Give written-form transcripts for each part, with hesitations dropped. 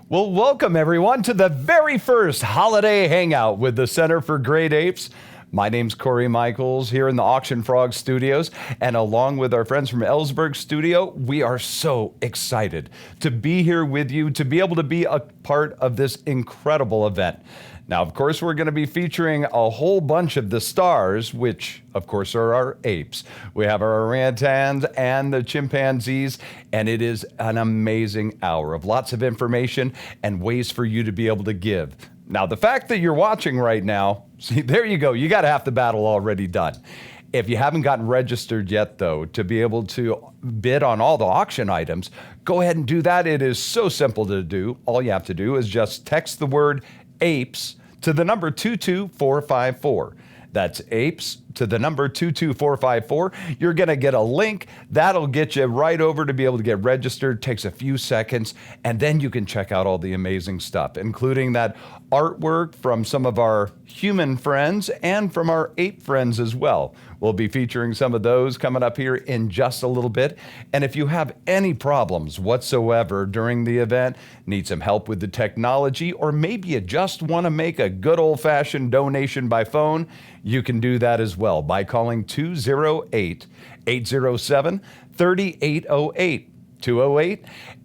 Well, welcome everyone to the very first holiday hangout with the Center for Great Apes. My name's Corey Michaels here in the Auction Frog Studios, and along with our friends from Ellsberg Studio, we are so excited to be here with you, to be able to be a part of this incredible event. Now, of course, we're going to be featuring a whole bunch of the stars, which, of course, are our apes. We have our orangutans and the chimpanzees, and it is an amazing hour of lots of information and ways for you to be able to give. Now, the fact that you're watching right now, see, there you go. You got half the battle already done. If you haven't gotten registered yet, though, to be able to bid on all the auction items, go ahead and do that. It is so simple to do. All you have to do is just text the word apes to the number 22454. That's apes to the number 22454. You're going to get a link. That'll get you right over to be able to get registered. Takes a few seconds, and then you can check out all the amazing stuff, including that artwork from some of our human friends and from our ape friends as well. We'll be featuring some of those coming up here in just a little bit. And if you have any problems whatsoever during the event, need some help with the technology, or maybe you just want to make a good old-fashioned donation by phone, you can do that as well by calling 208-807-3808.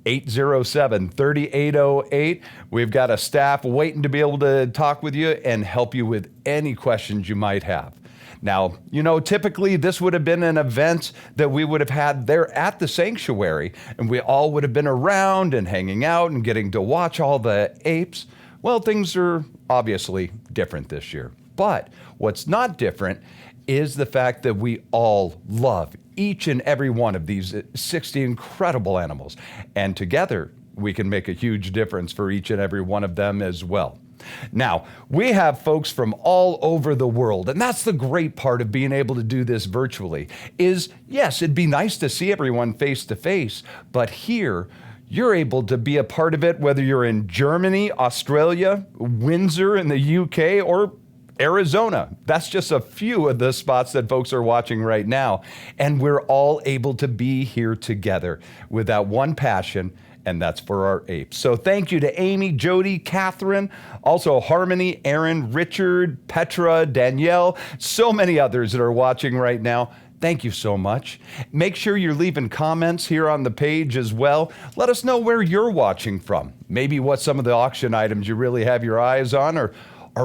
208-807-3808. We've got a staff waiting to be able to talk with you and help you with any questions you might have. Now, you know, typically this would have been an event that we would have had there at the sanctuary, and we all would have been around and hanging out and getting to watch all the apes. Well, things are obviously different this year. But what's not different is the fact that we all love each and every one of these 60 incredible animals. And together, we can make a huge difference for each and every one of them as well. Now, we have folks from all over the world, and that's the great part of being able to do this virtually, is yes, it'd be nice to see everyone face to face, but here, you're able to be a part of it, whether you're in Germany, Australia, Windsor in the UK, or Arizona. That's just a few of the spots that folks are watching right now. And we're all able to be here together with that one passion, and that's for our apes. So thank you to Amy, Jody, Catherine, also Harmony, Aaron, Richard, Petra, Danielle, so many others that are watching right now. Thank you so much. Make sure you're leaving comments here on the page as well. Let us know where you're watching from. Maybe what some of the auction items you really have your eyes on, or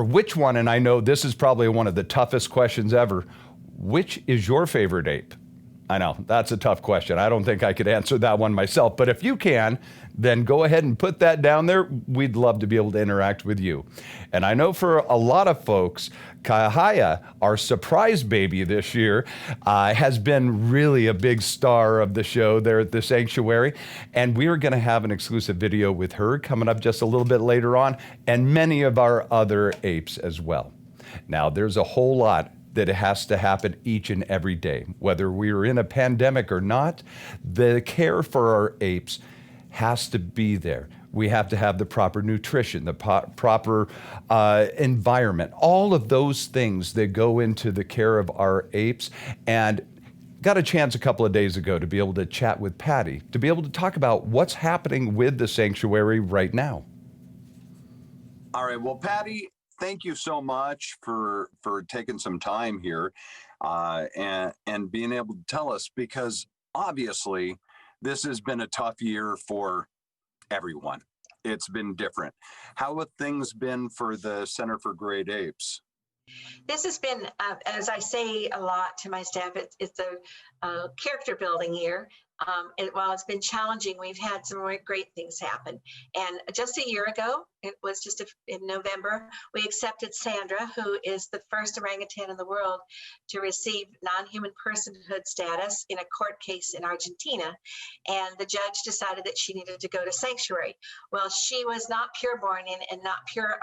which one, and I know this is probably one of the toughest questions ever, which is your favorite ape? I know, that's a tough question. I don't think I could answer that one myself, but if you can, then go ahead and put that down there. We'd love to be able to interact with you. And I know for a lot of folks, Kahaya, our surprise baby this year, has been really a big star of the show there at the sanctuary. And we are going to have an exclusive video with her coming up just a little bit later on, and many of our other apes as well. Now, there's a whole lot that it has to happen each and every day. Whether we're in a pandemic or not, the care for our apes has to be there. We have to have the proper nutrition, the proper environment, all of those things that go into the care of our apes. And got a chance a couple of days ago to be able to chat with Patty, to be able to talk about what's happening with the sanctuary right now. All right, well, Patty, thank you so much for taking some time here and being able to tell us, because obviously this has been a tough year for everyone. It's been different. How have things been for the Center for Great Apes? This has been, as I say a lot to my staff, it's a character building year. While it's been challenging, we've had some great things happen. And just a year ago, it was just in November, we accepted Sandra, who is the first orangutan in the world to receive non-human personhood status in a court case in Argentina. And the judge decided that she needed to go to sanctuary. Well, she was not pure born and not pure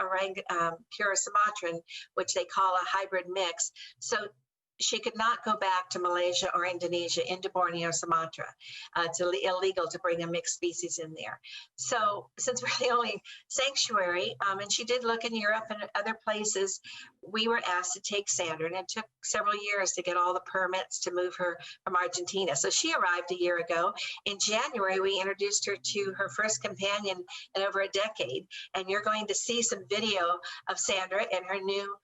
Sumatran, which they call a hybrid mix. So she could not go back to Malaysia or Indonesia into Borneo or Sumatra. It's illegal to bring a mixed species in there. So since we're the only sanctuary, and she did look in Europe and other places, we were asked to take Sandra, and it took several years to get all the permits to move her from Argentina. So she arrived a year ago. In January, we introduced her to her first companion in over a decade, and you're going to see some video of Sandra and her new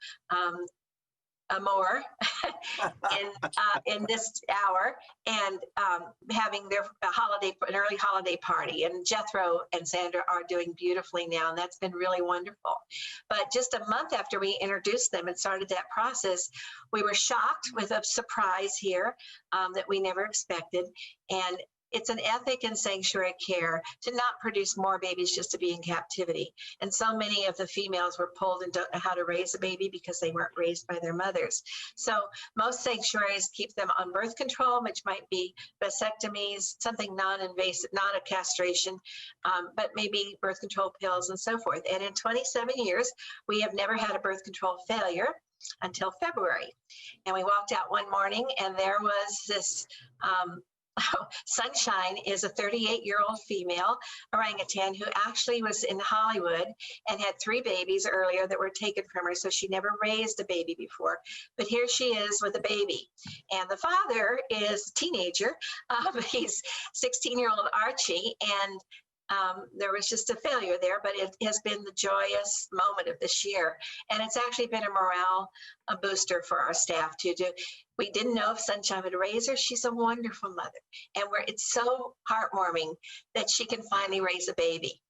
amour in this hour, and having their an early holiday party. And Jethro and Sandra are doing beautifully now, and that's been really wonderful. But just a month after we introduced them and started that process, we were shocked with a surprise here that we never expected. And it's an ethic in sanctuary care to not produce more babies just to be in captivity. And so many of the females were pulled and don't know how to raise a baby because they weren't raised by their mothers. So most sanctuaries keep them on birth control, which might be vasectomies, something non-invasive, not a castration, but maybe birth control pills and so forth. And in 27 years, we have never had a birth control failure until February. And we walked out one morning and there was this, Sunshine is a 38-year-old female orangutan who actually was in Hollywood and had 3 babies earlier that were taken from her, so she never raised a baby before. But here she is with a baby. And the father is a teenager. He's 16-year-old Archie, and there was just a failure there, but it has been the joyous moment of this year. And it's actually been a morale booster for our staff too. We didn't know if Sunshine would raise her. She's a wonderful mother. And it's so heartwarming that she can finally raise a baby.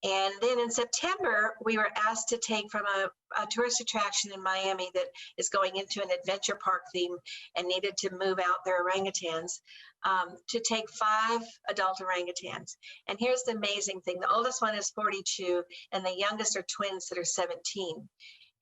And then in September, we were asked to take from a tourist attraction in Miami that is going into an adventure park theme and needed to move out their orangutans, to take 5 adult orangutans. And here's the amazing thing. The oldest one is 42, and the youngest are twins that are 17.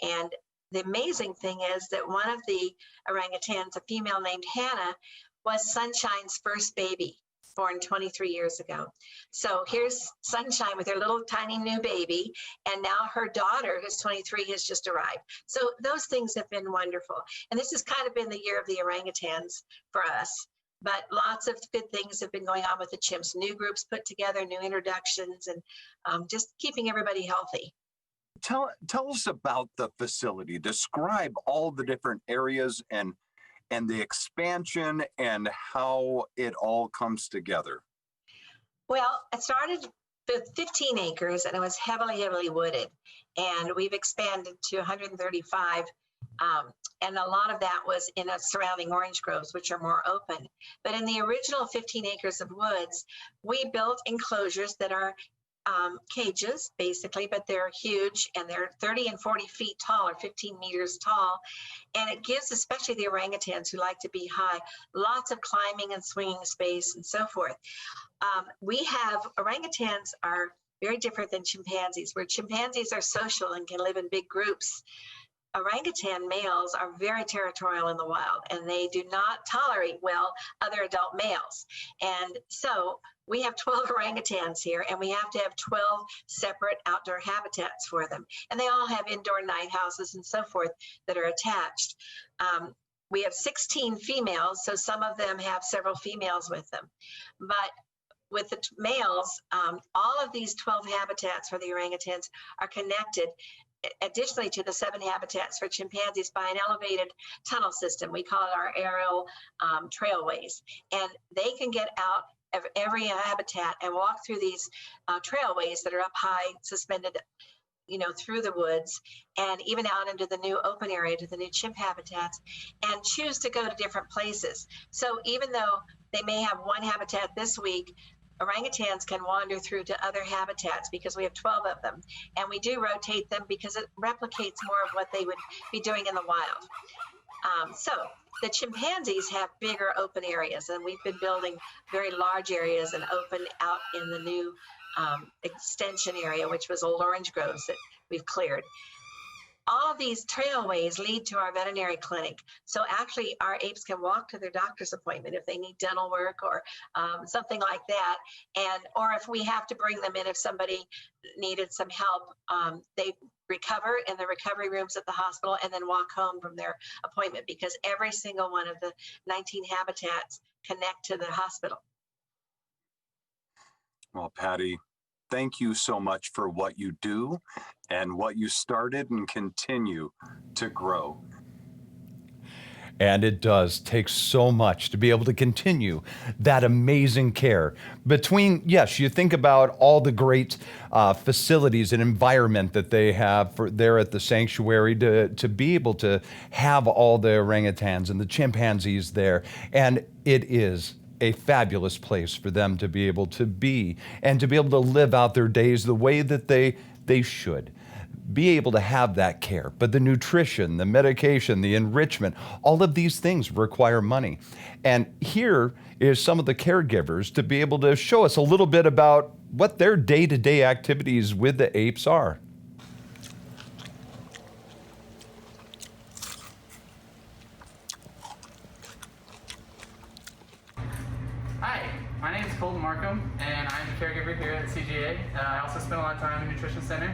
And the amazing thing is that one of the orangutans, a female named Hannah, was Sunshine's first baby, born 23 years ago. So here's Sunshine with her little tiny new baby, and now her daughter, who's 23, has just arrived. So those things have been wonderful. And this has kind of been the year of the orangutans for us. But lots of good things have been going on with the chimps. New groups put together, new introductions, and just keeping everybody healthy. Tell us about the facility. Describe all the different areas and the expansion and how it all comes together. Well, it started with 15 acres and it was heavily wooded. And we've expanded to 135. And a lot of that was in surrounding orange groves, which are more open. But in the original 15 acres of woods, we built enclosures that are cages, basically, but they're huge and they're 30 and 40 feet tall or 15 meters tall. And it gives, especially the orangutans who like to be high, lots of climbing and swinging space and so forth. Orangutans are very different than chimpanzees, where chimpanzees are social and can live in big groups. Orangutan males are very territorial in the wild, and they do not tolerate well other adult males. And so we have 12 orangutans here, and we have to have 12 separate outdoor habitats for them. And they all have indoor night houses and so forth that are attached. We have 16 females, so some of them have several females with them. But with the males, all of these 12 habitats for the orangutans are connected additionally to the 7 habitats for chimpanzees by an elevated tunnel system. We call it our aerial trailways. And they can get out of every habitat and walk through these trailways that are up high, suspended, through the woods, and even out into the new open area to the new chimp habitats, and choose to go to different places. So even though they may have one habitat this week, orangutans can wander through to other habitats because we have 12 of them. And we do rotate them because it replicates more of what they would be doing in the wild. So the chimpanzees have bigger open areas, and we've been building very large areas and open out in the new extension area, which was old orange groves that we've cleared. all these trailways lead to our veterinary clinic. So actually our apes can walk to their doctor's appointment if they need dental work or something like that. And, or if we have to bring them in, if somebody needed some help, they recover in the recovery rooms at the hospital and then walk home from their appointment, because every single one of the 19 habitats connect to the hospital. Well, Patty, thank you so much for what you do and what you started and continue to grow. And it does take so much to be able to continue that amazing care. Between, yes, you think about all the great facilities and environment that they have for there at the sanctuary to be able to have all the orangutans and the chimpanzees there. And it is a fabulous place for them to be able to be and to be able to live out their days the way that they should. Be able to have that care. But the nutrition, the medication, the enrichment, all of these things require money. And here is some of the caregivers to be able to show us a little bit about what their day-to-day activities with the apes are. Hi, my name is Colton Markham, and I'm a caregiver here at CGA. I also spend a lot of time in the Nutrition Center.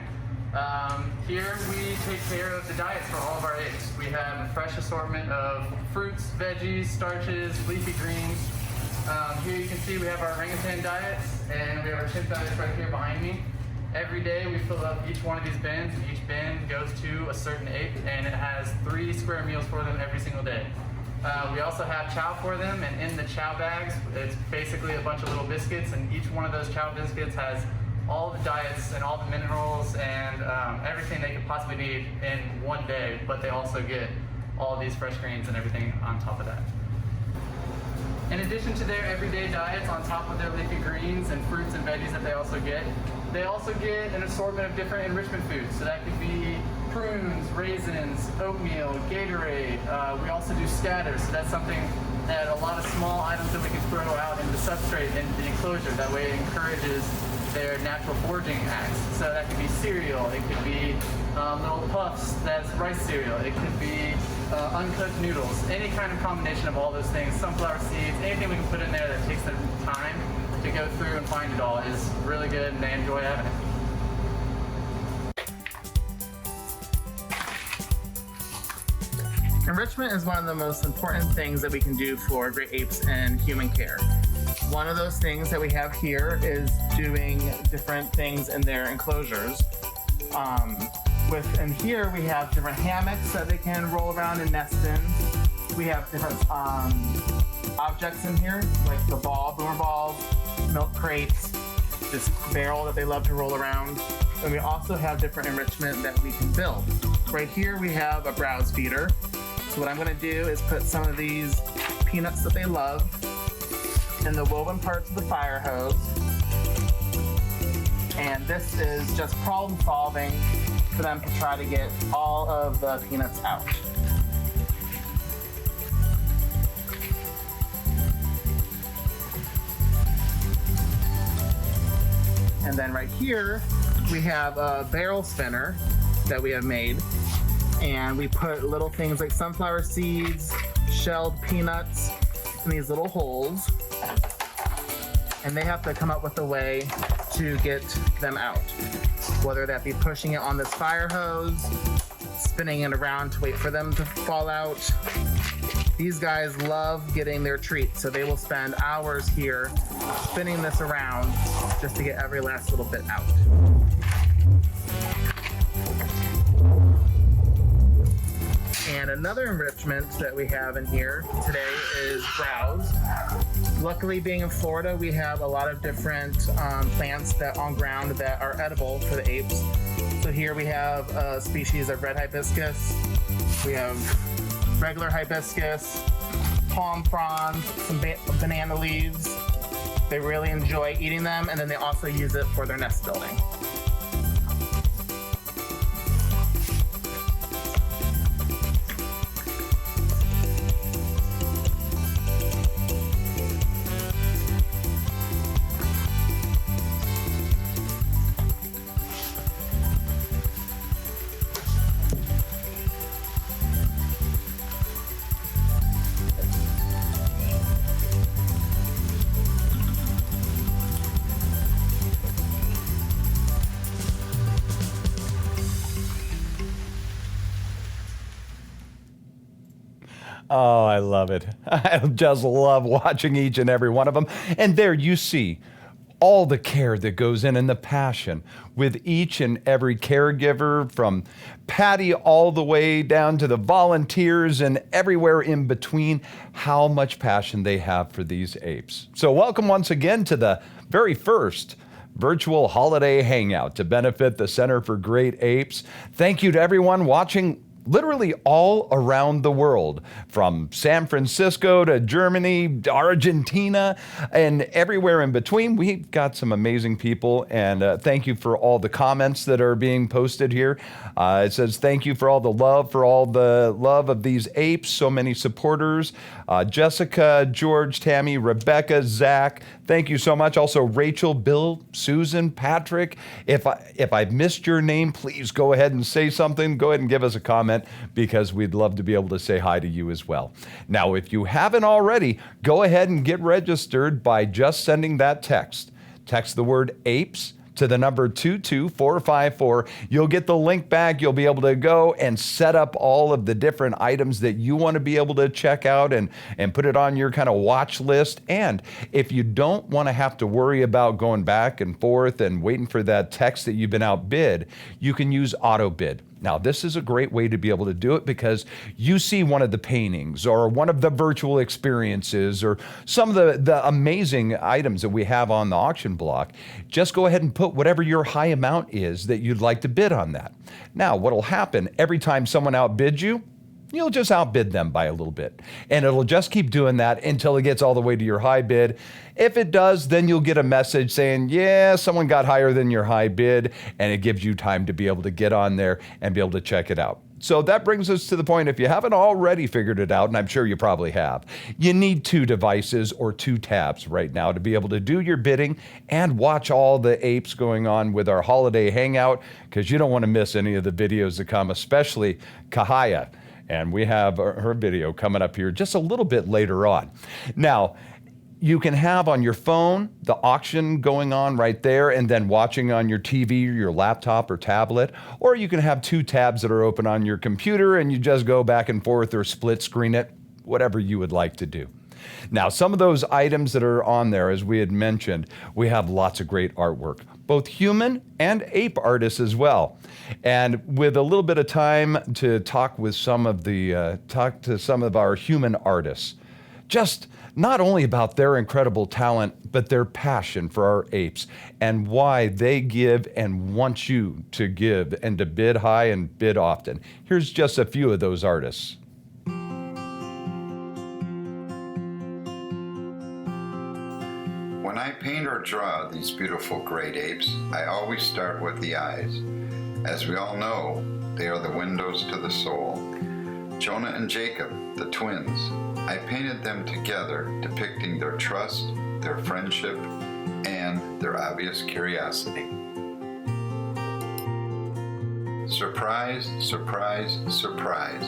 Here we take care of the diets for all of our apes. We have a fresh assortment of fruits, veggies, starches, leafy greens. Here you can see we have our orangutan diets, and we have our chimp diets right here behind me. Every day we fill up each one of these bins, and each bin goes to a certain ape, and it has 3 square meals for them every single day. We also have chow for them, and in the chow bags, it's basically a bunch of little biscuits, and each one of those chow biscuits has all the diets and all the minerals and everything they could possibly need in one day, but they also get all these fresh greens and everything on top of that. In addition to their everyday diets, on top of their leafy greens and fruits and veggies that they also get an assortment of different enrichment foods. So that could be prunes, raisins, oatmeal, Gatorade. We also do scatters, so that's something that a lot of small items that we can throw out in the substrate in the enclosure. That way it encourages their natural foraging acts. So that could be cereal, it could be little puffs that's rice cereal, it could be uncooked noodles, any kind of combination of all those things, sunflower seeds, anything we can put in there that takes the time to go through and find it all is really good, and they enjoy having it. Enrichment is one of the most important things that we can do for great apes and human care. One of those things that we have here is doing different things in their enclosures. And here we have different hammocks that they can roll around and nest in. We have different objects in here, like the boomer balls, milk crates, this barrel that they love to roll around. And we also have different enrichment that we can build. Right here we have a browse feeder. So what I'm going to do is put some of these peanuts that they love in the woven parts of the fire hose. And this is just problem solving for them to try to get all of the peanuts out. And then right here, we have a barrel spinner that we have made. And we put little things like sunflower seeds, shelled peanuts in these little holes. And they have to come up with a way to get them out. Whether that be pushing it on this fire hose, spinning it around to wait for them to fall out. These guys love getting their treats, so they will spend hours here spinning this around just to get every last little bit out. And another enrichment that we have in here today is browse. Luckily, being in Florida, we have a lot of different plants that on ground that are edible for the apes. So here we have a species of red hibiscus. We have regular hibiscus, palm fronds, some banana leaves. They really enjoy eating them, and then they also use it for their nest building. Oh, I love it. I just love watching each and every one of them. And there you see all the care that goes in and the passion with each and every caregiver, from Patty all the way down to the volunteers and everywhere in between, how much passion they have for these apes. So welcome once again to the very first virtual holiday hangout to benefit the Center for Great Apes. Thank you to everyone watching literally all around the world, from San Francisco to Germany, Argentina, and everywhere in between. We've got some amazing people, and thank you for all the comments that are being posted here. It says, thank you for all the love of these apes, so many supporters. Jessica, George, Tammy, Rebecca, Zach, thank you so much. Also, Rachel, Bill, Susan, Patrick. If I've missed your name, please go ahead and say something. Go ahead and give us a comment, because we'd love to be able to say hi to you as well. Now, if you haven't already, go ahead and get registered by just sending that text. Text the word APES to the number 22454. You'll get the link back. You'll be able to go and set up all of the different items that you want to be able to check out and put it on your kind of watch list. And if you don't want to have to worry about going back and forth and waiting for that text that you've been outbid, you can use auto bid. Now, this is a great way to be able to do it, because you see one of the paintings or one of the virtual experiences or some of the amazing items that we have on the auction block. Just go ahead and put whatever your high amount is that you'd like to bid on that. Now, what'll happen every time someone outbids you, you'll just outbid them by a little bit. And it'll just keep doing that until it gets all the way to your high bid. If it does, then you'll get a message saying, yeah, someone got higher than your high bid, and it gives you time to be able to get on there and be able to check it out. So that brings us to the point, if you haven't already figured it out, and I'm sure you probably have, you need 2 devices or 2 tabs right now to be able to do your bidding and watch all the apes going on with our holiday hangout, because you don't want to miss any of the videos that come, especially Kahaya. And we have her video coming up here just a little bit later on. Now, you can have on your phone the auction going on right there and then watching on your TV or your laptop or tablet, or you can have 2 tabs that are open on your computer and you just go back and forth or split screen it, whatever you would like to do. Now, some of those items that are on there, as we had mentioned, we have lots of great artwork, both human and ape artists as well. And with a little bit of time to talk with some of our human artists, just not only about their incredible talent, but their passion for our apes and why they give and want you to give and to bid high and bid often. Here's just a few of those artists. When I paint or draw these beautiful great apes, I always start with the eyes. As we all know, they are the windows to the soul. Jonah and Jacob, the twins, I painted them together, depicting their trust, their friendship, and their obvious curiosity. Surprise, surprise, surprise.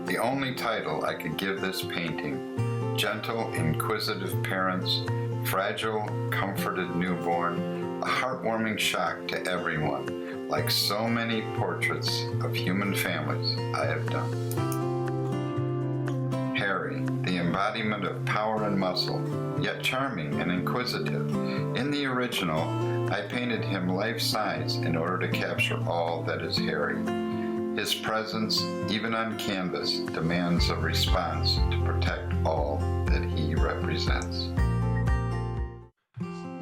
The only title I could give this painting: gentle, inquisitive parents, fragile, comforted newborn, a heartwarming shock to everyone, like so many portraits of human families I have done. Harry, the embodiment of power and muscle, yet charming and inquisitive. In the original, I painted him life-size in order to capture all that is Harry. His presence, even on canvas, demands a response to protect all that he represents.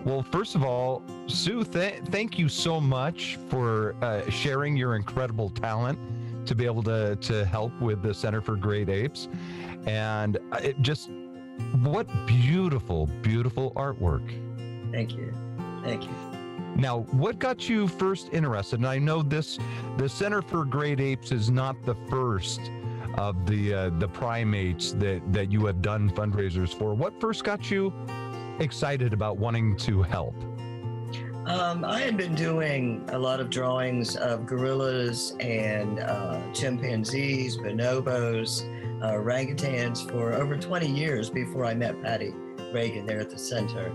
Well, first of all, Sue, thank you so much for sharing your incredible talent to be able to help with the Center for Great Apes. And what beautiful, beautiful artwork. Thank you. Thank you. Now, what got you first interested? And I know the Center for Great Apes is not the first of the primates that you have done fundraisers for. What first got you excited about wanting to help? I had been doing a lot of drawings of gorillas and chimpanzees, bonobos, orangutans for over 20 years before I met Patty Reagan there at the center.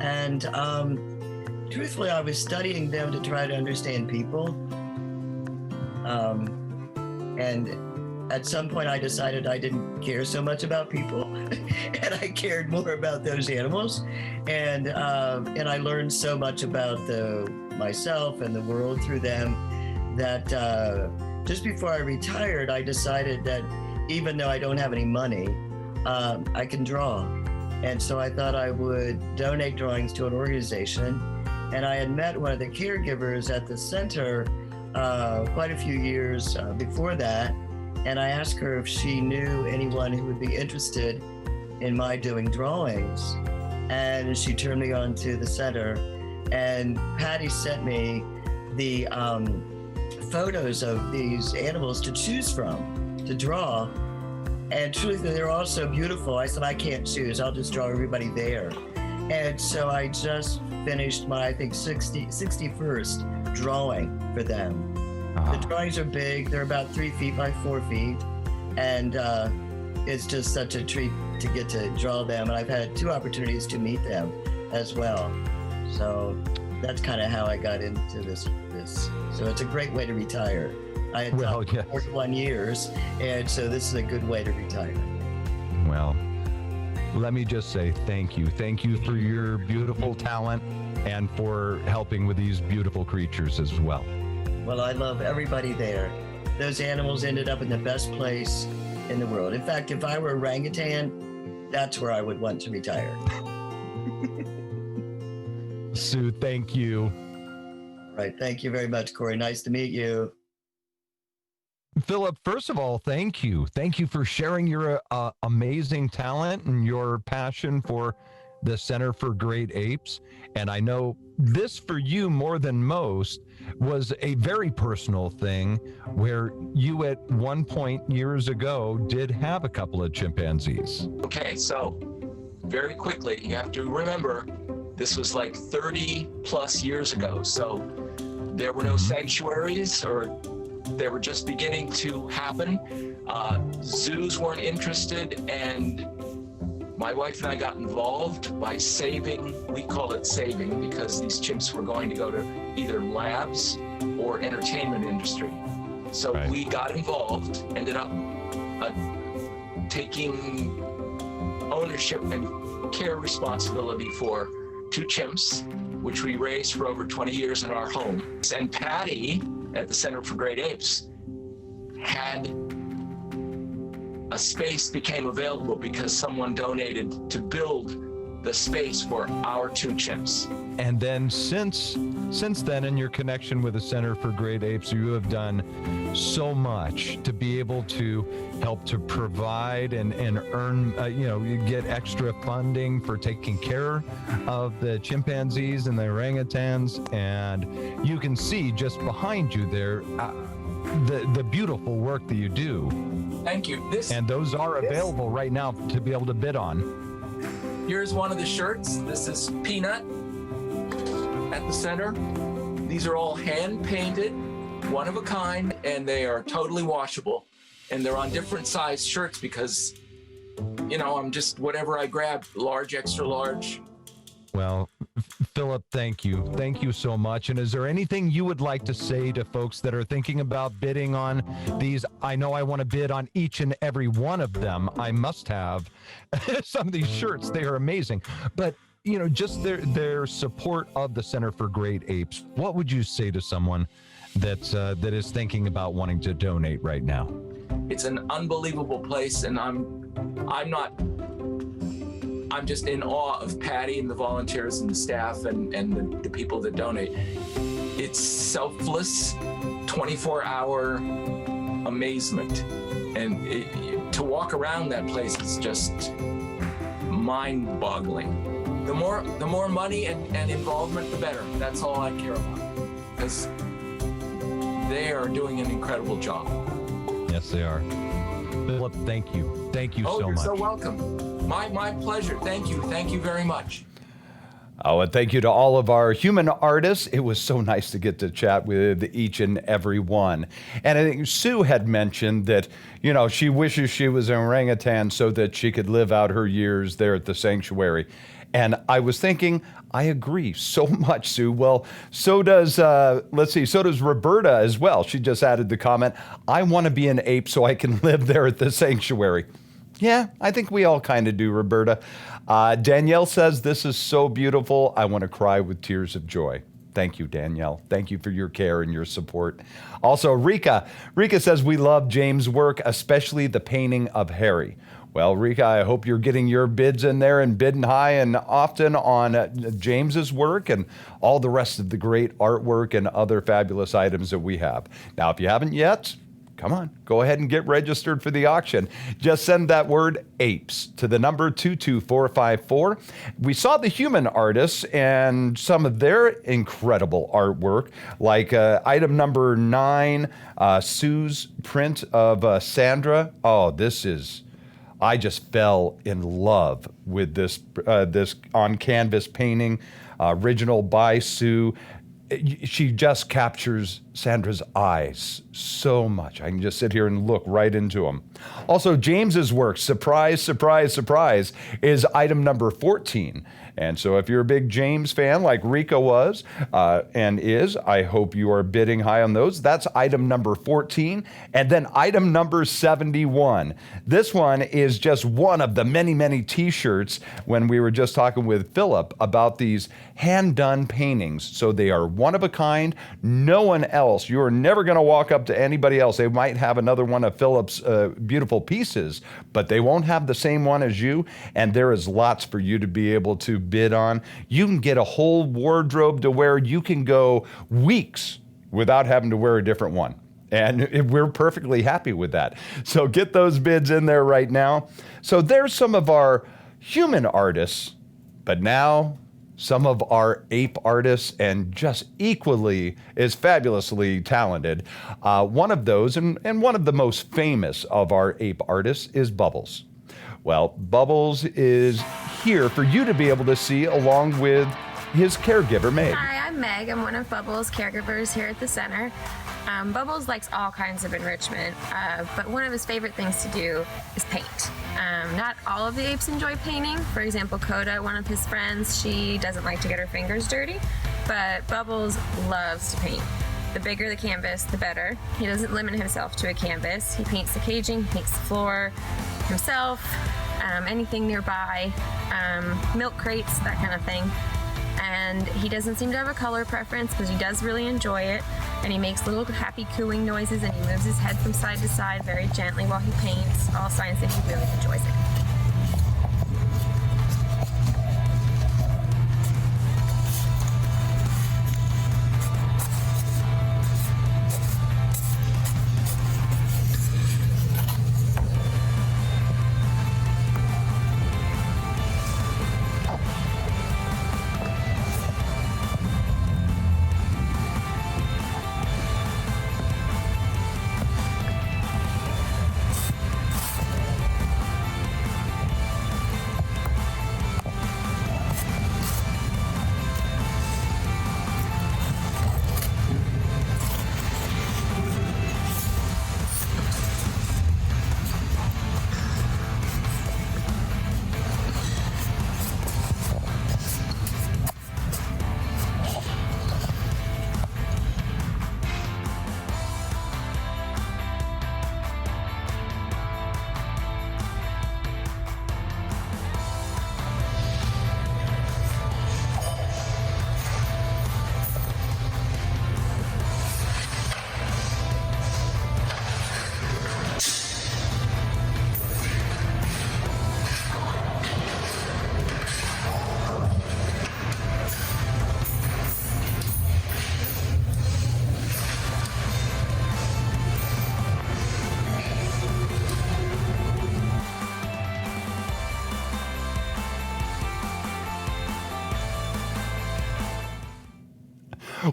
And truthfully, I was studying them to try to understand people. And at some point I decided I didn't care so much about people, and I cared more about those animals, and I learned so much about myself and the world through them that just before I retired, I decided that even though I don't have any money, I can draw. And so I thought I would donate drawings to an organization. And I had met one of the caregivers at the center quite a few years before that. And I asked her if she knew anyone who would be interested in my doing drawings. And she turned me on to the center. And Patty sent me the photos of these animals to choose from, to draw. And truthfully, they're all so beautiful. I said, I can't choose. I'll just draw everybody there. And so I just finished my, I think, 61st drawing for them. The drawings are big. They're about 3 feet by 4 feet. And it's just such a treat to get to draw them. And I've had 2 opportunities to meet them as well. So that's kind of how I got into this. So it's a great way to retire. I had 41 years, and so this is a good way to retire. Well, let me just say thank you. Thank you for your beautiful talent and for helping with these beautiful creatures as well. Well, I love everybody there. Those animals ended up in the best place in the world. In fact, if I were a orangutan, that's where I would want to retire. Sue, thank you. All right. Thank you very much, Corey. Nice to meet you. Philip, first of all, thank you. Thank you for sharing your amazing talent and your passion for the Center for Great Apes. And I know this for you more than most was a very personal thing where you at one point years ago did have a couple of chimpanzees. Okay, so very quickly, you have to remember this was like 30 plus years ago. So there were no sanctuaries, or they were just beginning to happen. Zoos weren't interested, and my wife and I got involved by saving, we call it saving, because these chimps were going to go to either labs or entertainment industry. So we got involved, ended up taking ownership and care responsibility for 2 chimps, which we raised for over 20 years in our home. And Patty at the Center for Great Apes had a space became available because someone donated to build the space for our 2 chimps. And then since then, in your connection with the Center for Great Apes, you have done so much to be able to help to provide and earn, you get extra funding for taking care of the chimpanzees and the orangutans. And you can see just behind you there the beautiful work that you do. Thank you. And those are available right now to be able to bid on. Here's one of the shirts. This is Peanut at the center. These are all hand painted, one of a kind, and they are totally washable. And they're on different size shirts because, I'm just whatever I grab, large, extra large. Well, Philip, thank you. Thank you so much. And is there anything you would like to say to folks that are thinking about bidding on these? I know I want to bid on each and every one of them. I must have some of these shirts. They are amazing. But, just their support of the Center for Great Apes. What would you say to someone that is thinking about wanting to donate right now? It's an unbelievable place, and I'm just in awe of Patty and the volunteers and the staff and the people that donate. It's selfless, 24-hour amazement. And to walk around that place is just mind-boggling. The more money and involvement, the better. That's all I care about. Because they are doing an incredible job. Yes, they are. Philip, thank you. Thank you so much. Oh, you're so welcome. My pleasure. Thank you. Thank you very much. Oh, and thank you to all of our human artists. It was so nice to get to chat with each and every one. And I think Sue had mentioned that, she wishes she was an orangutan so that she could live out her years there at the sanctuary. And I was thinking, I agree so much, Sue. Well, so does, so does Roberta as well. She just added the comment, I want to be an ape so I can live there at the sanctuary. Yeah, I think we all kind of do, Roberta. Danielle says, this is so beautiful. I want to cry with tears of joy. Thank you, Danielle. Thank you for your care and your support. Also, Rika says, we love James' work, especially the painting of Harry. Well, Rika, I hope you're getting your bids in there and bidding high and often on James's work and all the rest of the great artwork and other fabulous items that we have. Now, if you haven't yet, come on, go ahead and get registered for the auction. Just send that word APES to the number 22454. We saw the human artists and some of their incredible artwork, like item number 9, Sue's print of Sandra. Oh, I just fell in love with this on canvas painting, original by Sue. She just captures Sandra's eyes so much. I can just sit here and look right into them. Also, James's work, surprise, surprise, surprise, is item number 14. And so if you're a big James fan like Rika was and is, I hope you are bidding high on those. That's item number 14. And then item number 71. This one is just one of the many, many t-shirts when we were just talking with Philip about these hand-done paintings. So they are one of a kind. No one else, you're never going to walk up to anybody else. They might have another one of Philip's beautiful pieces, but they won't have the same one as you. And there is lots for you to be able to bid on. You can get a whole wardrobe to where you can go weeks without having to wear a different one. And we're perfectly happy with that. So get those bids in there right now. So there's some of our human artists, but now some of our ape artists, and just equally as fabulously talented. One of those, and one of the most famous of our ape artists, is Bubbles. Well, Bubbles is here for you to be able to see along with his caregiver, Meg. Hi, I'm Meg. I'm one of Bubbles' caregivers here at the center. Bubbles likes all kinds of enrichment, but one of his favorite things to do is paint. Not all of the apes enjoy painting. For example, Coda, one of his friends, she doesn't like to get her fingers dirty, but Bubbles loves to paint. The bigger the canvas, the better. He doesn't limit himself to a canvas. He paints the caging, he paints the floor himself, anything nearby, milk crates, that kind of thing. And he doesn't seem to have a color preference because he does really enjoy it. And he makes little happy cooing noises, and he moves his head from side to side very gently while he paints. All signs that he really enjoys it.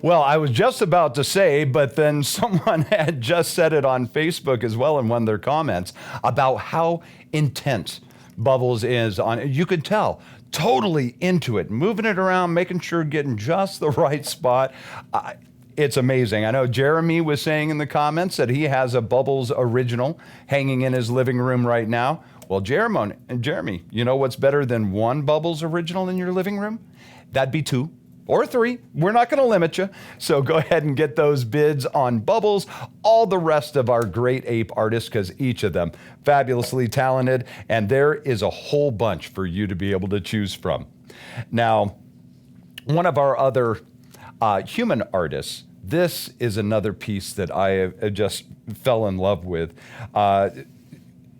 Well, I was just about to say, but then someone had just said it on Facebook as well in one of their comments about how intense Bubbles is on it. You could tell, totally into it, moving it around, making sure getting just the right spot. It's amazing. I know Jeremy was saying in the comments that he has a Bubbles original hanging in his living room right now. Well, Jeremy, you know what's better than one Bubbles original in your living room? That'd be 2 or 3. We're not going to limit you. So go ahead and get those bids on Bubbles, all the rest of our great ape artists, because each of them fabulously talented, and there is a whole bunch for you to be able to choose from. Now, one of our other human artists, this is another piece that I just fell in love with.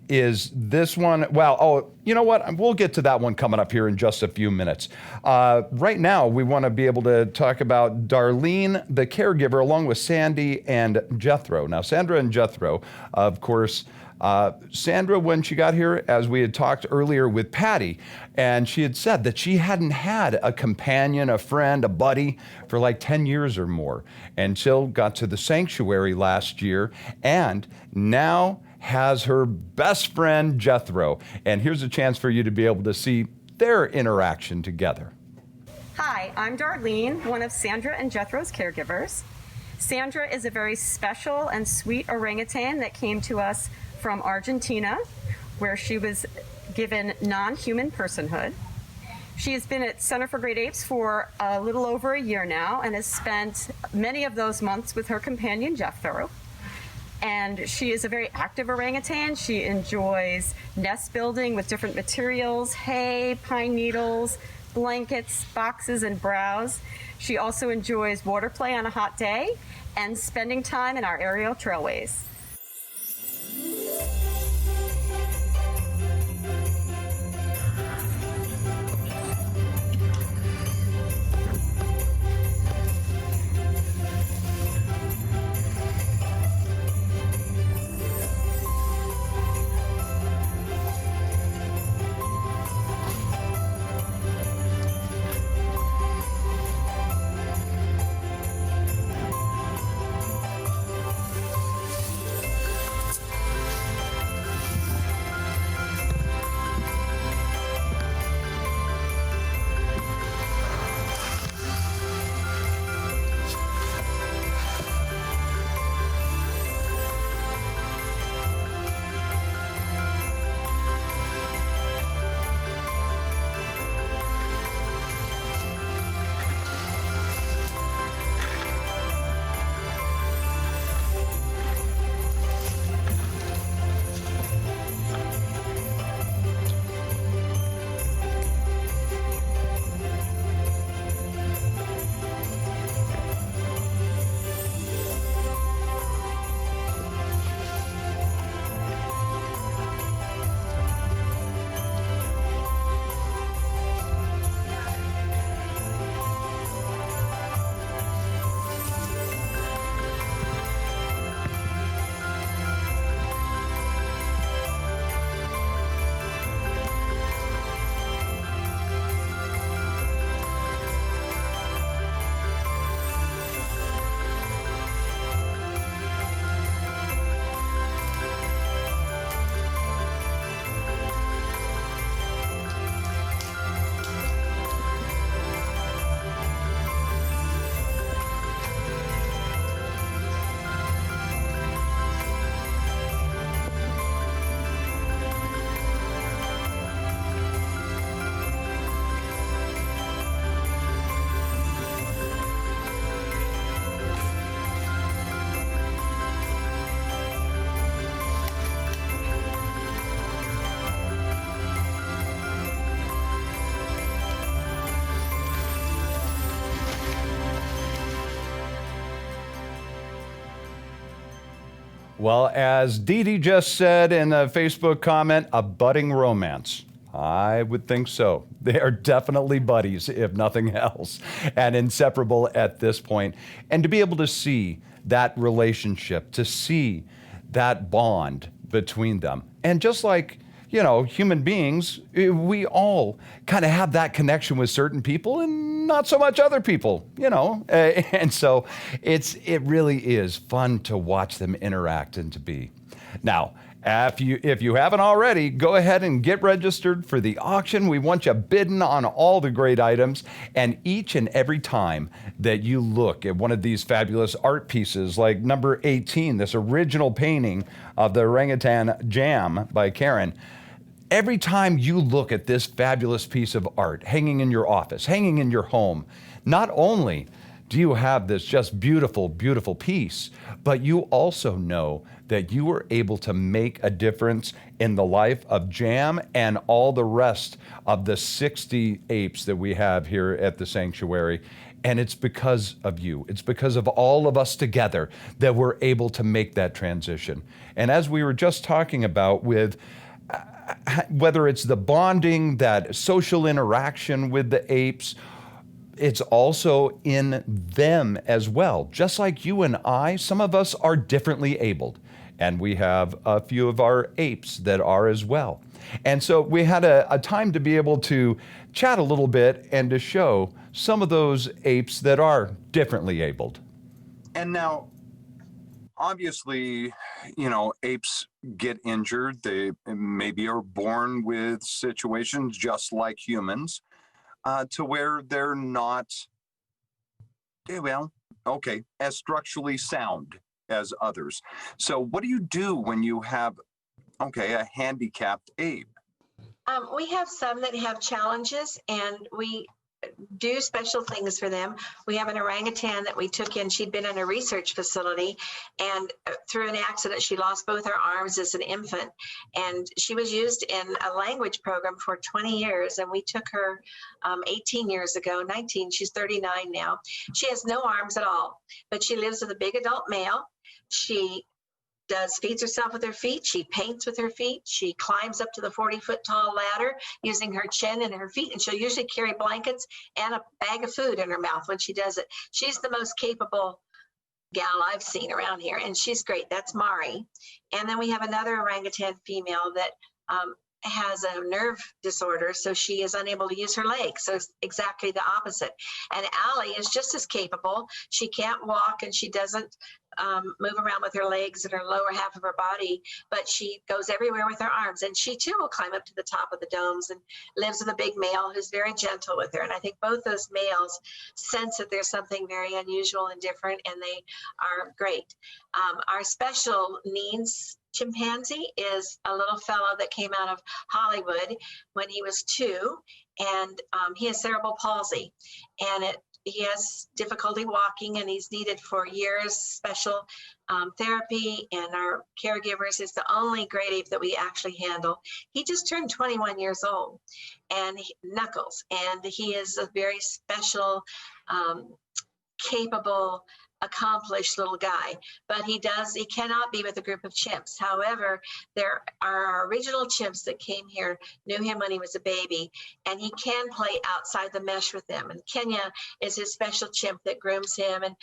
Is this one? Wow. Oh, you know what? We'll get to that one coming up here in just a few minutes. Right now, we want to be able to talk about Darlene, the caregiver, along with Sandy and Jethro. Now, Sandra and Jethro, of course, Sandra, when she got here, as we had talked earlier with Patty, and she had said that she hadn't had a companion, a friend, a buddy for like 10 years or more until got to the sanctuary last year, and now has her best friend, Jethro. And here's a chance for you to be able to see their interaction together. Hi, I'm Darlene, one of Sandra and Jethro's caregivers. Sandra is a very special and sweet orangutan that came to us from Argentina, where she was given non-human personhood. She has been at Center for Great Apes for a little over a year now and has spent many of those months with her companion, Jethro. And she is a very active orangutan. She enjoys nest building with different materials, hay, pine needles, blankets, boxes, and browse. She also enjoys water play on a hot day and spending time in our aerial trailways. Well, as Dee Dee just said in a Facebook comment, a budding romance. I would think so. They are definitely buddies, if nothing else, and inseparable at this point. And to be able to see that relationship, to see that bond between them. And just like, you know, human beings, we all kind of have that connection with certain people and not so much other people, you know. And so it really is fun to watch them interact and to be. Now, if you haven't already, go ahead and get registered for the auction. We want you bidding on all the great items. And each and every time that you look at one of these fabulous art pieces, like number 18, this original painting of the orangutan jam by Karen, every time you look at this fabulous piece of art hanging in your office, hanging in your home, not only do you have this just beautiful, beautiful piece, but you also know that you were able to make a difference in the life of Jam and all the rest of the 60 apes that we have here at the sanctuary. And it's because of you. It's because of all of us together that we're able to make that transition. And as we were just talking about with whether it's the bonding, that social interaction with the apes, it's also in them as well. Just like you and I, some of us are differently abled, and we have a few of our apes that are as well. And so we had a time to be able to chat a little bit and to show some of those apes that are differently abled. And now, obviously, apes get injured. They maybe are born with situations just like humans, to where they're not, as structurally sound as others. So what do you do when you have, a handicapped ape? We have some that have challenges, and we do special things for them. We have an orangutan that we took in. She'd been in a research facility, and through an accident, she lost both her arms as an infant. And she was used in a language program for 20 years. And we took her 18 years ago, 19, she's 39 now. She has no arms at all, but she lives with a big adult male. She feeds herself with her feet. She paints with her feet. She climbs up to the 40-foot tall ladder using her chin and her feet. And she'll usually carry blankets and a bag of food in her mouth when she does it. She's the most capable gal I've seen around here, and she's great. That's Mari. And then we have another orangutan female that has a nerve disorder, so she is unable to use her legs. So it's exactly the opposite. And Allie is just as capable. She can't walk, and she doesn't move around with her legs and her lower half of her body, but she goes everywhere with her arms. And she too will climb up to the top of the domes and lives with a big male who's very gentle with her. And I think both those males sense that there's something very unusual and different, and they are great. Our special needs chimpanzee is a little fellow that came out of Hollywood when he was 2, and he has cerebral palsy, and he has difficulty walking, and he's needed for years special therapy, and our caregivers is the only great ape that we actually handle. He just turned 21 years old, and Knuckles, and he is a very special, capable, accomplished little guy, but he cannot be with a group of chimps. However, there are our original chimps that came here, knew him when he was a baby, and he can play outside the mesh with them. And Kenya is his special chimp that grooms him, and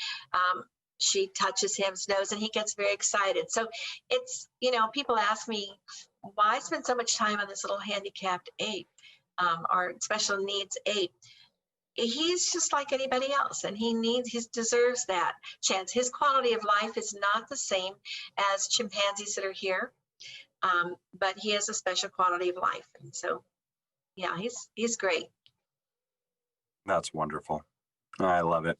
she touches his nose, and he gets very excited. So it's, people ask me, why spend so much time on this little handicapped ape or special needs ape? He's just like anybody else, and he deserves that chance. His quality of life is not the same as chimpanzees that are here, but he has a special quality of life. And so, yeah, he's great. That's wonderful. I love it.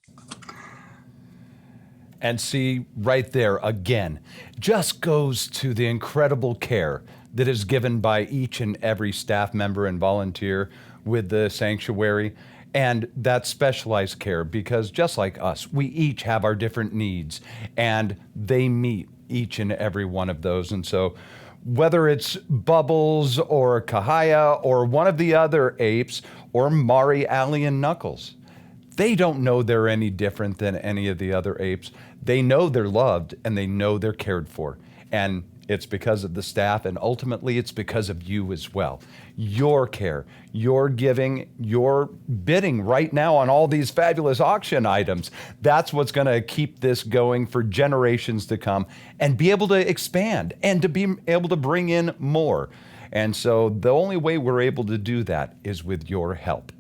And see, right there again, just goes to the incredible care that is given by each and every staff member and volunteer with the sanctuary. And that specialized care, because just like us, we each have our different needs, and they meet each and every one of those. And so whether it's Bubbles or Kahaya or one of the other apes or Mari, Allie, and Knuckles, they don't know they're any different than any of the other apes. They know they're loved, and they know they're cared for. And it's because of the staff, and ultimately it's because of you as well. Your care, your giving, your bidding right now on all these fabulous auction items. That's what's going to keep this going for generations to come, and be able to expand and to be able to bring in more. And so the only way we're able to do that is with your help.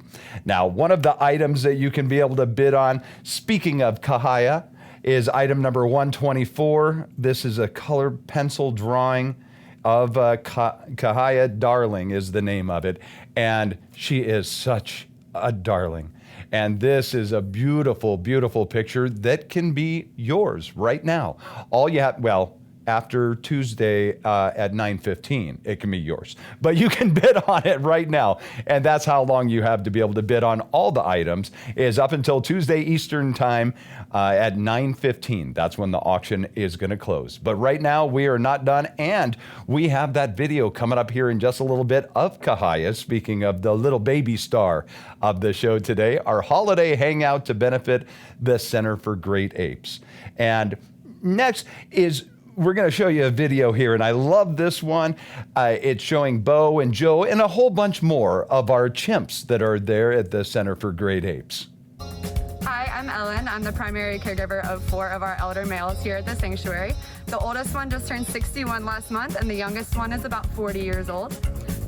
Now, one of the items that you can be able to bid on, speaking of Kahaya, is item number 124. This is a color pencil drawing of Kahaya Darling is the name of it. And she is such a darling. And this is a beautiful, beautiful picture that can be yours right now. All you have, well, after Tuesday at 9:15, it can be yours. But you can bid on it right now. And that's how long you have to be able to bid on all the items is up until Tuesday Eastern time at 9:15. That's when the auction is going to close. But right now we are not done. And we have that video coming up here in just a little bit of Kahaya, speaking of the little baby star of the show today, our holiday hangout to benefit the Center for Great Apes. And next is we're going to show you a video here, and I love this one. It's showing Bo and Joe and a whole bunch more of our chimps that are there at the Center for Great Apes. Hi, I'm Ellen. I'm the primary caregiver of 4 of our elder males here at the sanctuary. The oldest one just turned 61 last month, and the youngest one is about 40 years old.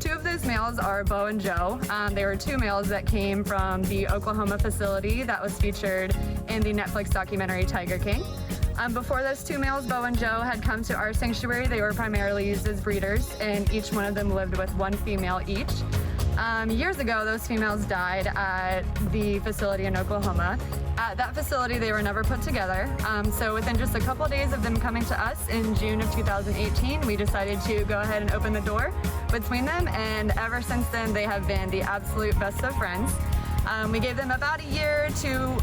2 of those males are Bo and Joe. They were 2 males that came from the Oklahoma facility that was featured in the Netflix documentary Tiger King. Before those 2 males, Bo and Joe, had come to our sanctuary, they were primarily used as breeders, and each one of them lived with 1 female each. Years ago, those females died at the facility in Oklahoma. At that facility, they were never put together. So within just a couple days of them coming to us in June of 2018, we decided to go ahead and open the door between them, and ever since then, they have been the absolute best of friends. We gave them about a year to,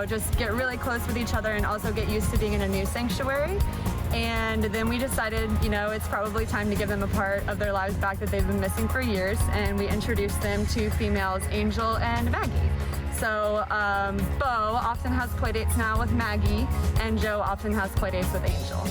just get really close with each other and also get used to being in a new sanctuary. And then we decided, it's probably time to give them a part of their lives back that they've been missing for years. And we introduced them to females Angel and Maggie. So Bo often has playdates now with Maggie, and Joe often has playdates with Angel.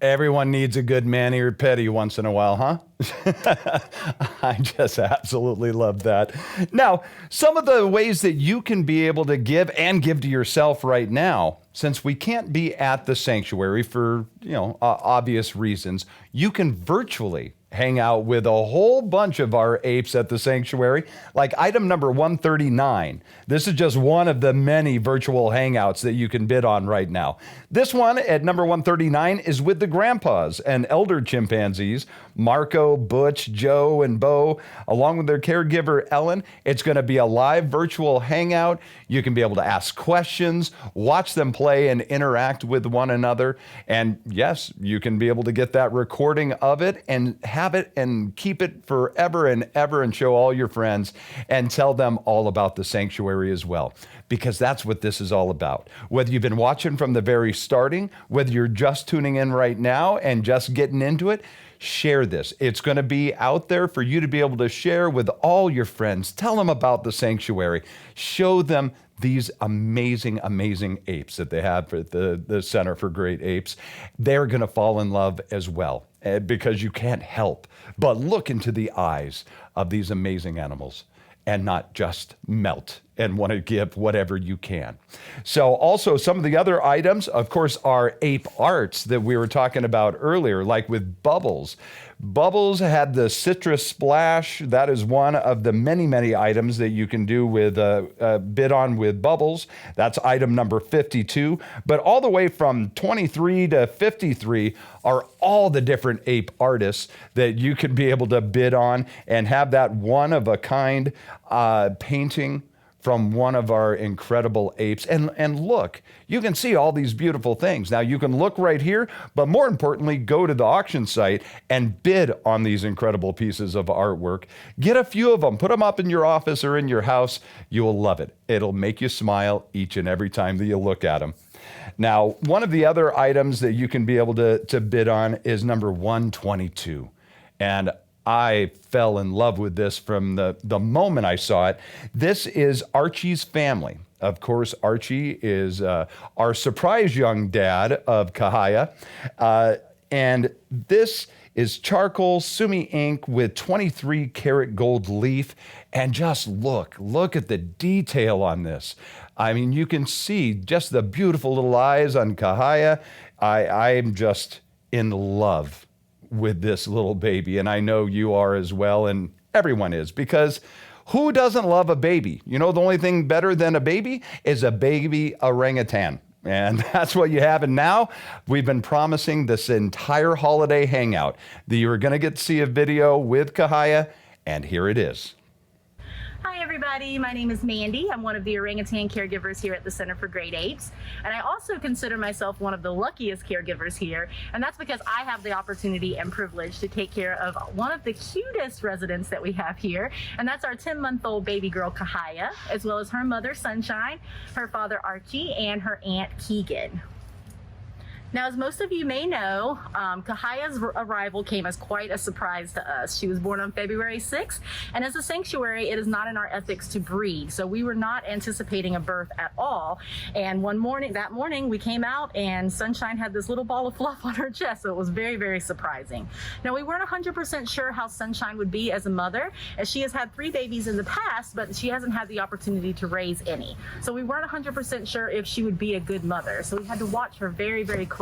Everyone needs a good mani-eared petty once in a while, huh? I just absolutely love that. Now, some of the ways that you can be able to give and give to yourself right now, since we can't be at the sanctuary for, obvious reasons, you can virtually hang out with a whole bunch of our apes at the sanctuary, like item number 139. This is just one of the many virtual hangouts that you can bid on right now. This one at number 139 is with the grandpas and elder chimpanzees, Marco, Butch, Joe, and Bo, along with their caregiver, Ellen. It's going to be a live virtual hangout. You can be able to ask questions, watch them play, and interact with one another. And yes, you can be able to get that recording of it and have it and keep it forever and ever and show all your friends and tell them all about the sanctuary as well, because that's what this is all about. Whether you've been watching from the very starting, whether you're just tuning in right now and just getting into it, share this. It's going to be out there for you to be able to share with all your friends. Tell them about the sanctuary. Show them these amazing, amazing apes that they have for the Center for Great Apes. They're going to fall in love as well, because you can't help but look into the eyes of these amazing animals and not just melt and want to give whatever you can. So also some of the other items, of course, are ape arts that we were talking about earlier, like with Bubbles. Bubbles had the citrus splash. That is one of the many, many items that you can do with bid on with Bubbles. That's item number 52. But all the way from 23 to 53 are all the different ape artists that you could be able to bid on and have that one-of-a-kind painting from one of our incredible apes. And look, you can see all these beautiful things. Now you can look right here, but more importantly, go to the auction site and bid on these incredible pieces of artwork. Get a few of them, put them up in your office or in your house. You will love it. It'll make you smile each and every time that you look at them. Now, one of the other items that you can be able to bid on is number 122. And I fell in love with this from the moment I saw it. This is Archie's family. Of course, Archie is our surprise young dad of Kahaya. And this is charcoal sumi ink with 23 karat gold leaf. And just look at the detail on this. I mean, you can see just the beautiful little eyes on Kahaya. I'm just in love with this little baby, and I know you are as well, and everyone is, because who doesn't love a baby? You know, the only thing better than a baby is a baby orangutan. And that's what you have. And now we've been promising this entire holiday hangout that you were going to get to see a video with Kahaya, and here it is. Hi everybody, my name is Mandy. I'm one of the orangutan caregivers here at the Center for Great Apes. And I also consider myself one of the luckiest caregivers here. And that's because I have the opportunity and privilege to take care of one of the cutest residents that we have here. And that's our 10-month-old baby girl, Kahaya, as well as her mother, Sunshine, her father, Archie, and her aunt, Keegan. Now, as most of you may know, Kahaya's arrival came as quite a surprise to us. She was born on February 6th, and as a sanctuary, it is not in our ethics to breed. So we were not anticipating a birth at all. And that morning, we came out and Sunshine had this little ball of fluff on her chest. So it was very, very surprising. Now, we weren't 100% sure how Sunshine would be as a mother, as she has had 3 babies in the past, but she hasn't had the opportunity to raise any. So we weren't 100% sure if she would be a good mother. So we had to watch her very, very closely.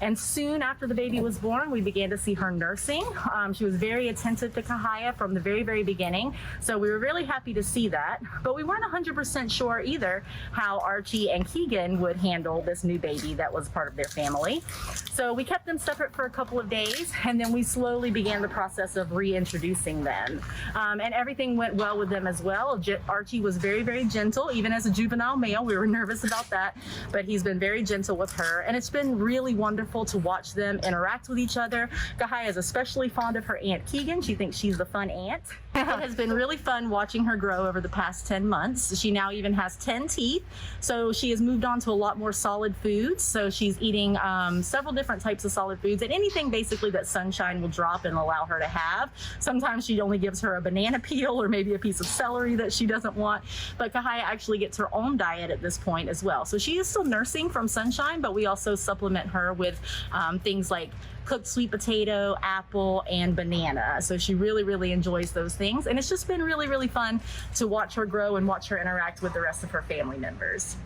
And soon after the baby was born, we began to see her nursing. She was very attentive to Kahaya from the very, very beginning. So we were really happy to see that. But we weren't 100% sure either how Archie and Keegan would handle this new baby that was part of their family. So we kept them separate for a couple of days, and then we slowly began the process of reintroducing them. And everything went well with them as well. Archie was very, very gentle. Even as a juvenile male, we were nervous about that, but he's been very gentle with her. And it's been really wonderful to watch them interact with each other. Kahaya is especially fond of her Aunt Keegan. She thinks she's the fun aunt. It has been really fun watching her grow over the past 10 months. She now even has 10 teeth. So she has moved on to a lot more solid foods. So she's eating several different types of solid foods and anything basically that Sunshine will drop and allow her to have. Sometimes she only gives her a banana peel or maybe a piece of celery that she doesn't want. But Kahaya actually gets her own diet at this point as well. So she is still nursing from Sunshine, but we also supplement her with things like cooked sweet potato, apple, and banana. So she really, really enjoys those things. And it's just been really, really fun to watch her grow and watch her interact with the rest of her family members.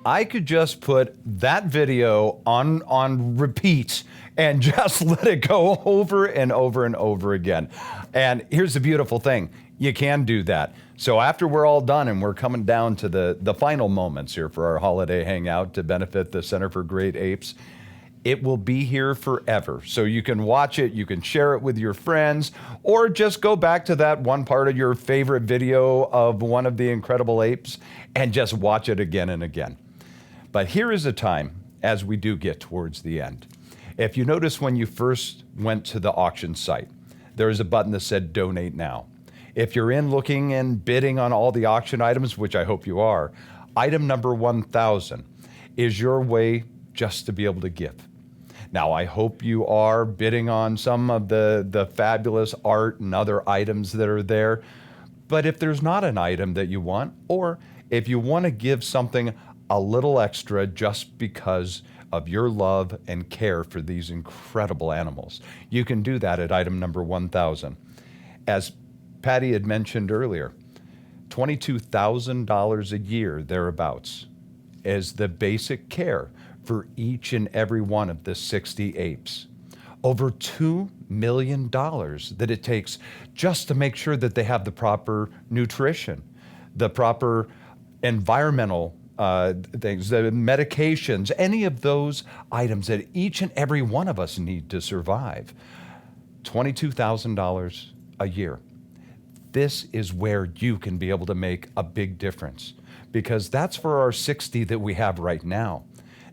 I could just put that video on repeat and just let it go over and over and over again. And here's the beautiful thing. You can do that. So after we're all done and we're coming down to the final moments here for our holiday hangout to benefit the Center for Great Apes, it will be here forever. So you can watch it, you can share it with your friends, or just go back to that one part of your favorite video of one of the incredible apes and just watch it again and again. But here is a time as we do get towards the end. If you notice when you first went to the auction site, there is a button that said donate now. If you're in looking and bidding on all the auction items, which I hope you are, item number 1,000 is your way just to be able to give. Now, I hope you are bidding on some of the fabulous art and other items that are there. But if there's not an item that you want, or if you want to give something a little extra just because of your love and care for these incredible animals, you can do that at item number 1,000. As Patty had mentioned earlier, $22,000 a year, thereabouts, is the basic care for each and every one of the 60 apes. Over $2 million that it takes just to make sure that they have the proper nutrition, the proper environmental things, the medications, any of those items that each and every one of us need to survive. $22,000 a year. This is where you can be able to make a big difference, because that's for our 60 that we have right now.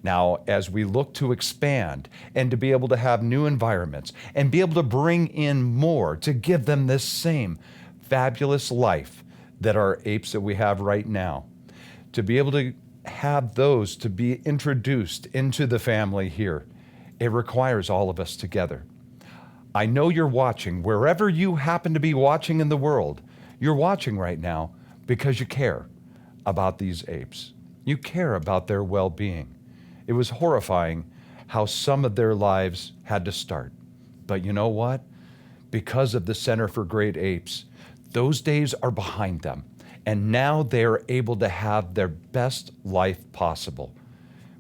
Now, as we look to expand and to be able to have new environments and be able to bring in more to give them this same fabulous life that our apes that we have right now, to be able to have those to be introduced into the family here, it requires all of us together. I know you're watching, wherever you happen to be watching in the world, you're watching right now because you care about these apes. You care about their well-being. It was horrifying how some of their lives had to start. But you know what? Because of the Center for Great Apes, those days are behind them. And now they're able to have their best life possible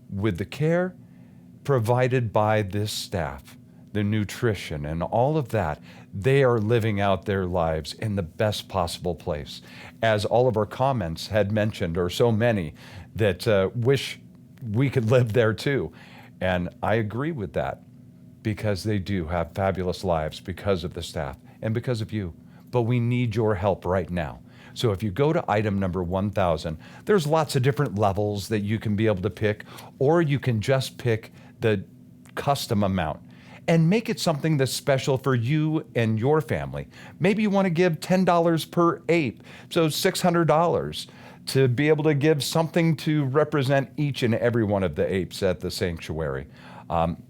with the care provided by this staff, the nutrition and all of that. They are living out their lives in the best possible place. As all of our comments had mentioned, or so many that wish we could live there too. And I agree with that, because they do have fabulous lives because of the staff and because of you. But we need your help right now. So if you go to item number 1,000, there's lots of different levels that you can be able to pick, or you can just pick the custom amount and make it something that's special for you and your family. Maybe you want to give $10 per ape, so $600. To be able to give something to represent each and every one of the apes at the sanctuary.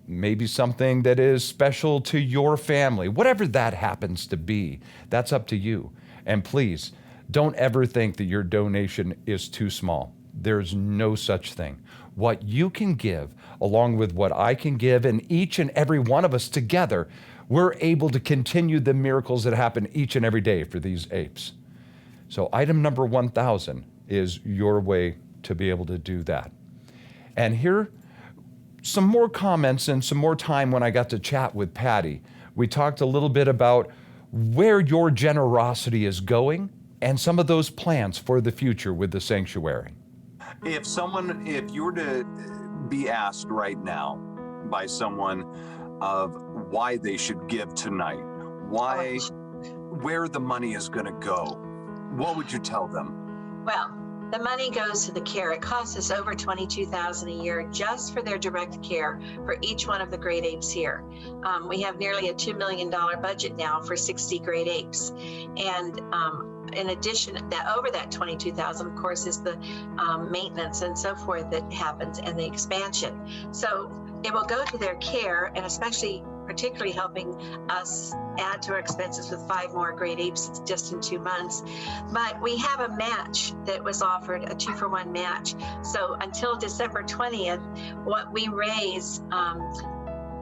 Maybe something that is special to your family. Whatever that happens to be, that's up to you. And please, don't ever think that your donation is too small. There's no such thing. What you can give, along with what I can give, and each and every one of us together, we're able to continue the miracles that happen each and every day for these apes. So item number 1,000 is your way to be able to do that. And here, some more comments and some more time when I got to chat with Patty. We talked a little bit about where your generosity is going and some of those plans for the future with the sanctuary. If you were to be asked right now by someone of why they should give tonight, where the money is going to go, what would you tell them? Well, the money goes to the care. It costs us over $22,000 a year just for their direct care for each one of the great apes here. We have nearly a $2 million budget now for 60 great apes. And in addition, over that $22,000, of course, is the maintenance and so forth that happens and the expansion. So it will go to their care, and particularly helping us add to our expenses with 5 more great apes just in 2 months. But we have a match that was offered, a 2-for-1 match. So until December 20th, what we raise,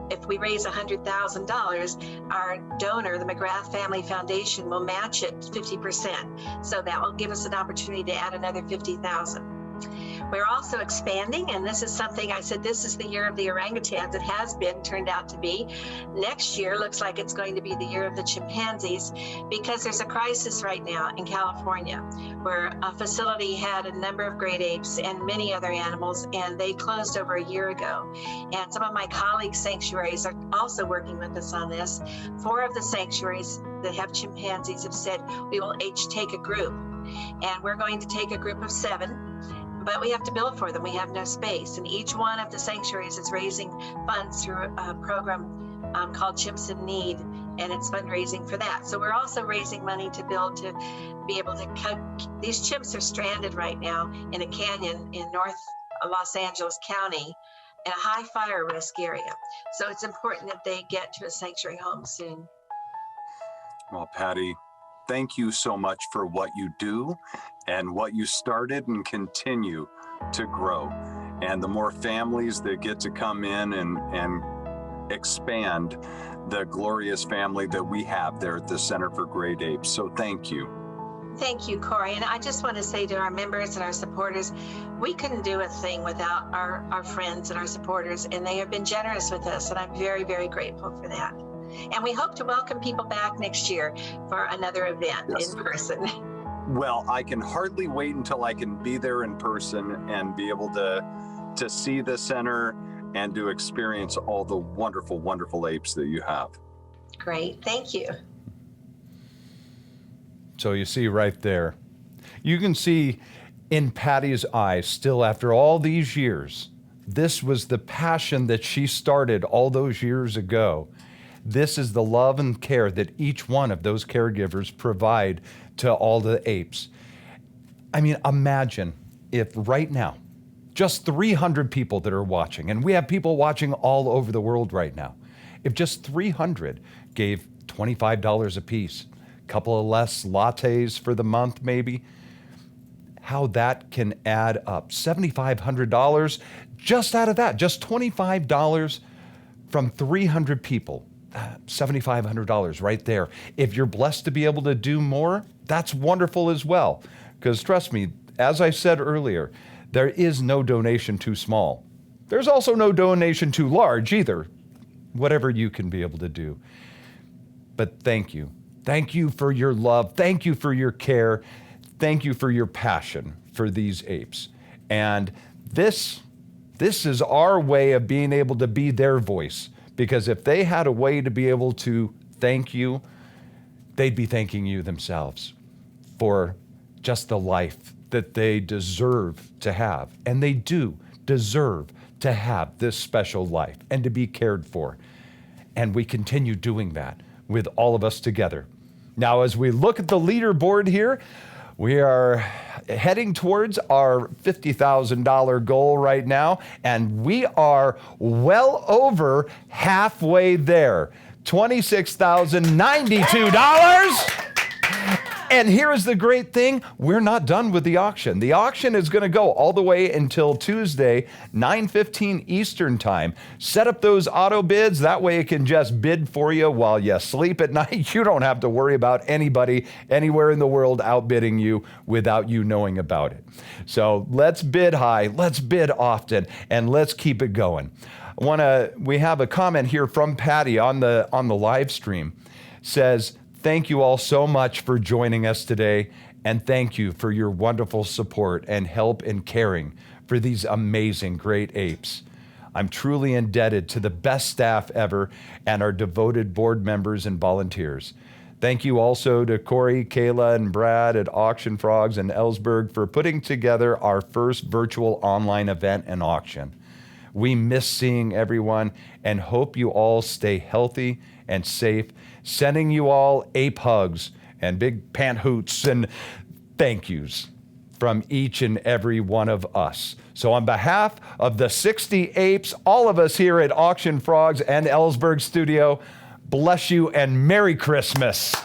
if we raise $100,000, our donor, the McGrath Family Foundation, will match it 50%. So that will give us an opportunity to add another $50,000. We're also expanding, and this is something I said, this is the year of the orangutans. It has been turned out to be. Next year looks like it's going to be the year of the chimpanzees, because there's a crisis right now in California where a facility had a number of great apes and many other animals, and they closed over a year ago. And some of my colleagues' sanctuaries are also working with us on this. 4 of the sanctuaries that have chimpanzees have said we will each take a group, and we're going to take a group of 7. But we have to build for them. We have no space. And each one of the sanctuaries is raising funds through a program called Chimps in Need, and it's fundraising for that. So we're also raising money to build to be able to cut. These chimps are stranded right now in a canyon in North Los Angeles County in a high fire risk area. So it's important that they get to a sanctuary home soon. Well, Patty, thank you so much for what you do and what you started and continue to grow. And the more families that get to come in and expand the glorious family that we have there at the Center for Great Apes. So thank you. Thank you, Corey. And I just want to say to our members and our supporters, we couldn't do a thing without our friends and our supporters, and they have been generous with us, and I'm very, very grateful for that. And we hope to welcome people back next year for another event in person. Well, I can hardly wait until I can be there in person and be able to see the center and to experience all the wonderful, wonderful apes that you have. Great. Thank you. So you see right there, you can see in Patty's eyes still after all these years, this was the passion that she started all those years ago. This is the love and care that each one of those caregivers provide to all the apes. I mean, imagine if right now, just 300 people that are watching, and we have people watching all over the world right now, if just 300 gave $25 a piece, a couple of less lattes for the month maybe, how that can add up. $7,500 just out of that, just $25 from 300 people. $7,500 right there. If you're blessed to be able to do more, that's wonderful as well. Because trust me, as I said earlier, there is no donation too small. There's also no donation too large either. Whatever you can be able to do. But thank you. Thank you for your love. Thank you for your care. Thank you for your passion for these apes. And this is our way of being able to be their voice. Because if they had a way to be able to thank you, they'd be thanking you themselves for just the life that they deserve to have. And they do deserve to have this special life and to be cared for. And we continue doing that with all of us together. Now, as we look at the leaderboard here, we are heading towards our $50,000 goal right now, and we are well over halfway there. $26,092. And here is the great thing, we're not done with the auction. The auction is going to go all the way until Tuesday, 9:15 Eastern time. Set up those auto bids, that way it can just bid for you while you sleep at night. You don't have to worry about anybody anywhere in the world outbidding you without you knowing about it. So let's bid high, let's bid often, and let's keep it going. We have a comment here from Patty on the live stream. Says, thank you all so much for joining us today, and thank you for your wonderful support and help in caring for these amazing great apes. I'm truly indebted to the best staff ever and our devoted board members and volunteers. Thank you also to Corey, Kayla, and Brad at Auction Frogs in Ellsberg for putting together our first virtual online event and auction. We miss seeing everyone and hope you all stay healthy and safe. Sending you all ape hugs and big pant hoots and thank yous from each and every one of us. So on behalf of the 60 apes, all of us here at Auction Frogs and Ellsberg Studio, bless you and Merry Christmas.